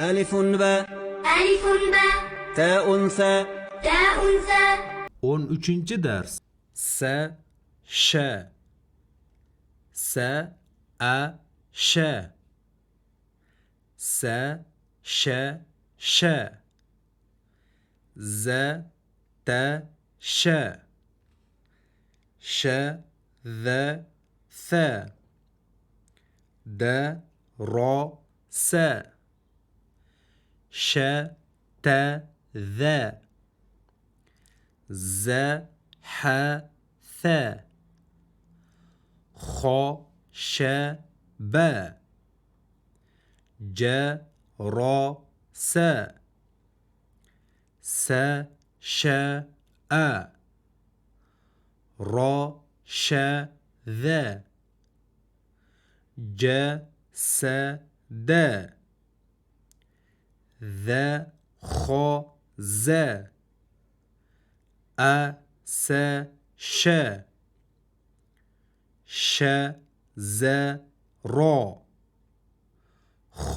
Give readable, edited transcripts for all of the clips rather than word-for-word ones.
ألف باء ألف باء تاء ثاء تاء ثاء 13. ders. S, Ş. S, A, Ş. S, Ş, Ş. Z, T, Ş. Ş, Z, S. D, Ro, S. Ş, T, Z. Z, H, S. خ، ش، ب. ج، را، س. س، ش، ا. را، ش، ذ. ج، س، د. ذ، خ، ز. ا، س، ش. ش، ز، را. خ،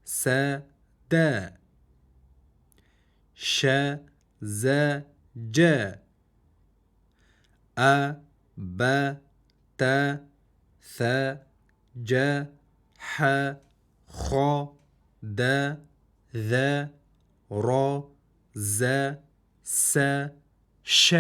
س، د. ش، ز، ج. ا، ب، ت، ث، ج، ح، خ، د، ذ، را، ز، س، ش.